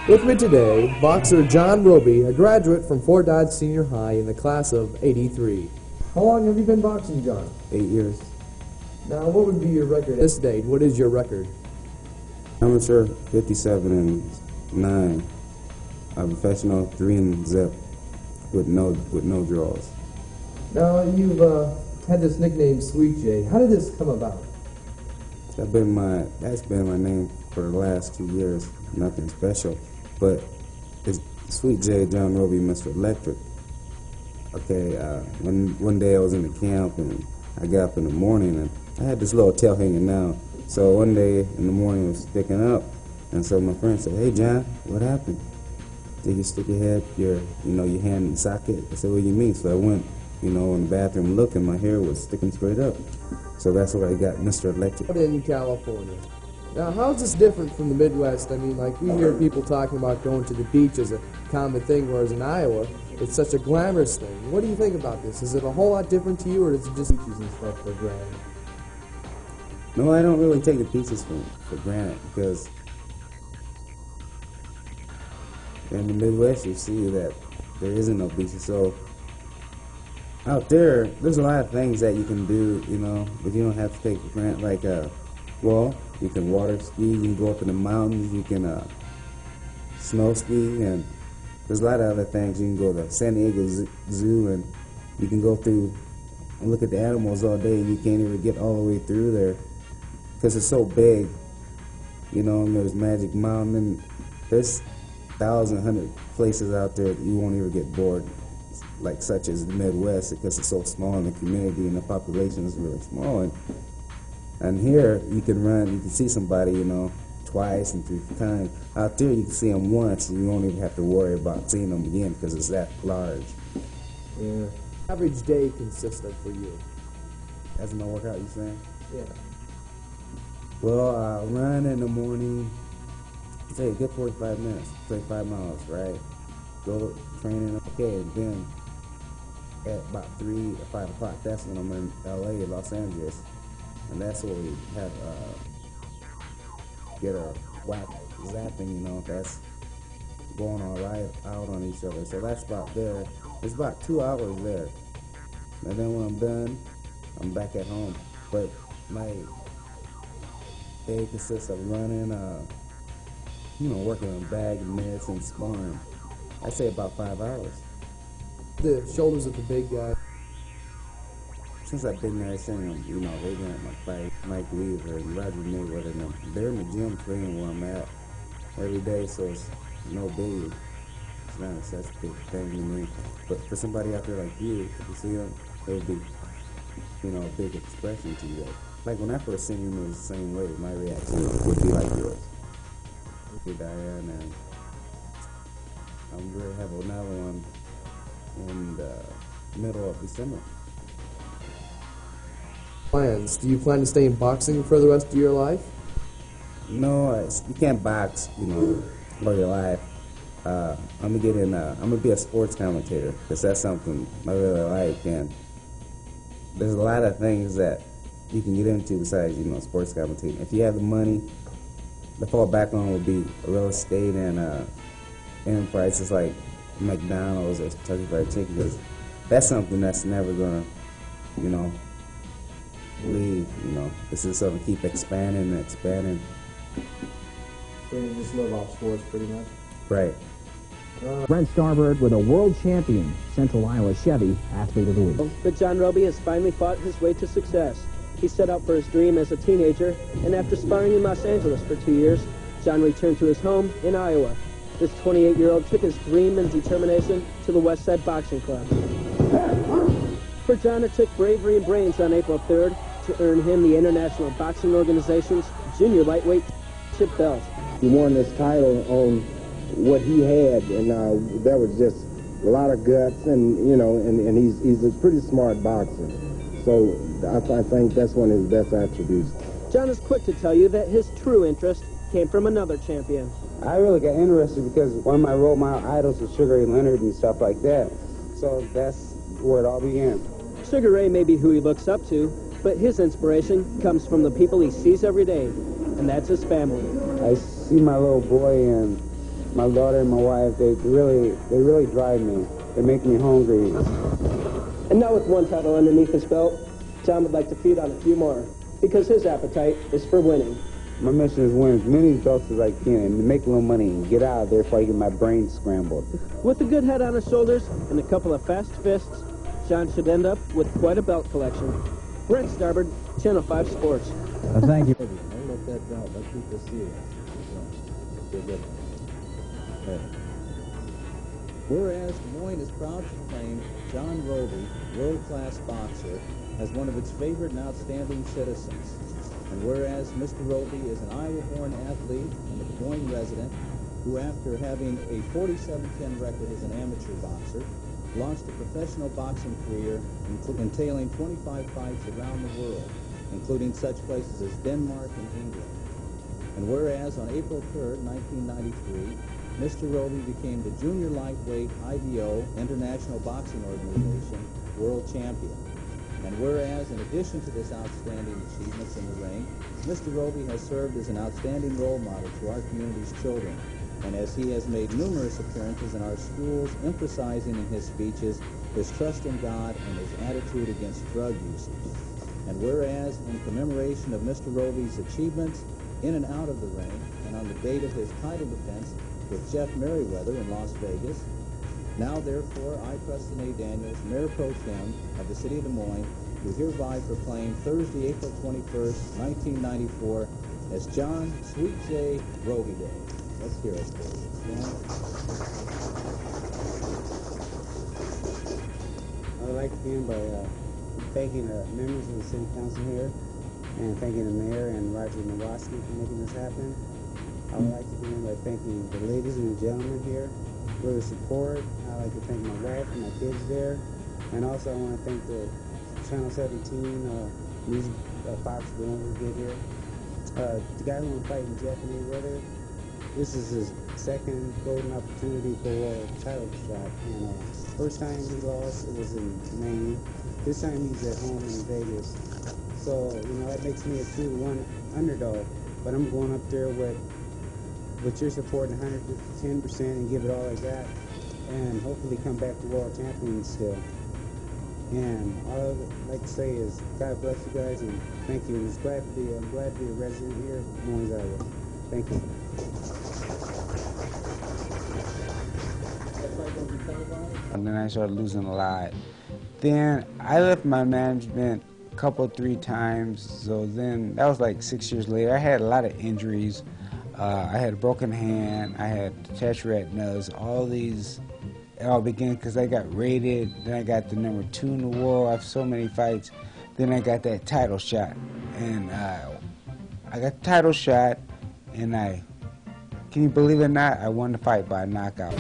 With me today, boxer John Roby, a graduate from Fort Dodge Senior High in the class of '83. How long have you been boxing, John? 8 years. Now, what would be your record at this date? What is your record? Amateur 57-9. A professional 3-0 with no draws. Now, you've had this nickname Sweet J. How did this come about? That's been my name for the last 2 years. Nothing special, but it's Sweet J, John Roby, Mr. Electric. Okay, one day I was in the camp and I got up in the morning and I had this little tail hanging down. So one day in the morning it was sticking up, and so my friend said, "Hey John, what happened? Did you stick your hand in the socket?" I said, "What do you mean?" So I went, in the bathroom looking, my hair was sticking straight up. So that's why I got Mr. Electric. In California. Now, how is this different from the Midwest? I mean, like, we hear people talking about going to the beach as a common thing, whereas in Iowa, it's such a glamorous thing. What do you think about this? Is it a whole lot different to you, or is it just beaches and stuff for granted? No, I don't really take the beaches for granted, because in the Midwest you see that there isn't no beaches. So out there's a lot of things that you can do, but you don't have to take for granted. Like, you can water ski, you can go up in the mountains, you can snow ski, and there's a lot of other things. You can go to San Diego Zoo, and you can go through and look at the animals all day, and you can't even get all the way through there because it's so big, and there's Magic Mountain, and there's 1,100 places out there that you won't even get bored, like such as the Midwest, because it's so small in the community and the population is really small. And here you can see somebody, twice and 3 times. Out there you can see them once and you won't even have to worry about seeing them again because it's that large. Yeah. Average day consists of for you? That's my workout, you saying? Yeah. Well, I run in the morning, say a good 45 minutes, say 5 miles, right? Go training, okay, and then at about 3 or 5 o'clock, that's when I'm in LA, Los Angeles. And that's where we have get a whack zapping, that's going all right out on each other. So that's about there. It's about 2 hours there. And then when I'm done, I'm back at home. But my day consists of running, working on bag and mitts and sparring. I say about 5 hours. The shoulders of the big guy. Since I've been there, I've seen them, they got my fight, Mike Weaver and Roger Mayweather, and they're in the gym training where I'm at every day, so it's no big. It's not such a big thing to me. But for somebody out there like you, if you see them, it would be, a big expression to you. Like when I first seen you, it was the same way. My reaction would be like yours. Okay, Diane, and I'm going to have another one in the middle of December. Plans? Do you plan to stay in boxing for the rest of your life? No, you can't box, for your life. I'm gonna be a sports commentator because that's something I really like, and there's a lot of things that you can get into besides, sports commentating. If you have the money, the fall back on would be real estate and prices like McDonald's or Kentucky Fried Chicken, because that's something that's never gonna, leave, This is sort of keep expanding and expanding. So you just live off sports pretty much? Right. Brent Starbird with a world champion, Central Iowa Chevy Athlete of the Week. But John Roby has finally fought his way to success. He set out for his dream as a teenager, and after sparring in Los Angeles for 2 years, John returned to his home in Iowa. This 28-year-old took his dream and determination to the West Side Boxing Club. For John, it took bravery and brains on April 3rd to earn him the International Boxing Organization's junior lightweight chip belt. He won this title on what he had, and that was just a lot of guts, and and he's a pretty smart boxer. So I think that's one of his best attributes. John is quick to tell you that his true interest came from another champion. I really got interested because one of my role model idols was Sugar Ray Leonard and stuff like that. So that's where it all began. Sugar Ray may be who he looks up to, but his inspiration comes from the people he sees every day, and that's his family. I see my little boy, and my daughter and my wife, they really drive me. They make me hungry. And now with one title underneath his belt, John would like to feed on a few more, because his appetite is for winning. My mission is win as many belts as I can and make a little money and get out of there before I get my brain scrambled. With a good head on his shoulders and a couple of fast fists, John should end up with quite a belt collection. Brent Starbird, Channel 5 Sports. Thank you. Don't let that doubt. Let people see it. Whereas Des Moines is proud to claim John Roby, world-class boxer, as one of its favorite and outstanding citizens. And whereas Mr. Roby is an Iowa-born athlete and a Des Moines resident who, after having a 47-10 record as an amateur boxer, launched a professional boxing career entailing 25 fights around the world, including such places as Denmark and England. And whereas on April 3rd, 1993, Mr. Roby became the junior lightweight IBO International Boxing Organization world champion. And whereas, in addition to this outstanding achievements in the ring, Mr. Roby has served as an outstanding role model to our community's children, and as he has made numerous appearances in our schools, emphasizing in his speeches his trust in God and his attitude against drug usage. And whereas, in commemoration of Mr. Roby's achievements in and out of the ring, and on the date of his title defense with Jeff Merriweather in Las Vegas, now, therefore, I, Preston A. Daniels, Mayor Pro Tem of the City of Des Moines, do hereby proclaim Thursday, April 21st, 1994, as John Sweet J. Roby Day. Let's hear it, please. I would like to begin by thanking the members of the City Council here and thanking the Mayor and Roger Nowoski for making this happen. I would like to begin by thanking the ladies and the gentlemen here for the support. I'd like to thank my wife and my kids there. And also I want to thank the Channel 17 Music Fox for the one we did here. The guy who was fighting Jeff Merriweather, this is his second golden opportunity for a world title shot. And first time he lost, it was in Maine. This time he's at home in Vegas. So, that makes me a 2-1 underdog. But I'm going up there with your support 110% and give it all I got, and hopefully come back to world champion still. And all I'd like to say is God bless you guys and thank you. And I'm glad to be a resident here in Des Moines, Iowa. Thank you. And then I started losing a lot. Then I left my management a couple, 3 times. So then that was like 6 years later. I had a lot of injuries. I had a broken hand, I had detached retinas, all these, it all began because I got rated, then I got the number 2 in the world after so many fights, then I got that title shot, and I got the title shot, and can you believe it or not, I won the fight by a knockout.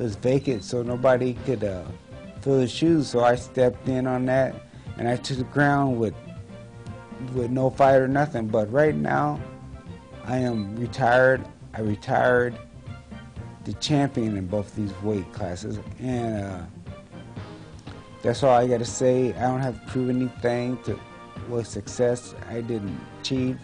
was vacant, so nobody could fill the shoes. So I stepped in on that, and I took the ground with no fight or nothing. But right now, I am retired. I retired the champion in both these weight classes, and that's all I got to say. I don't have to prove anything with success. I didn't achieve,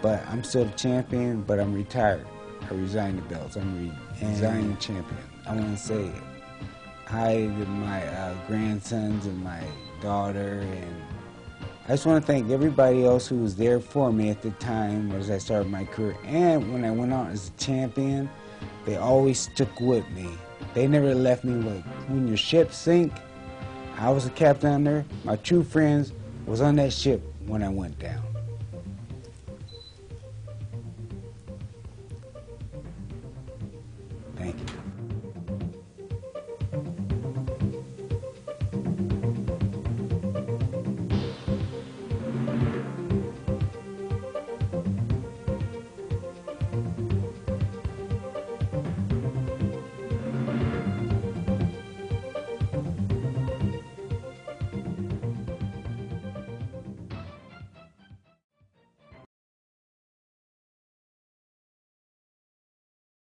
but I'm still the champion, but I'm retired. I resigned the belts. I'm resigning champion. I want to say hi to my grandsons and my daughter, and I just want to thank everybody else who was there for me at the time as I started my career. And when I went out as a champion, they always stuck with me. They never left me. Like, when your ship sink, I was a captain on there. My true friends was on that ship when I went down.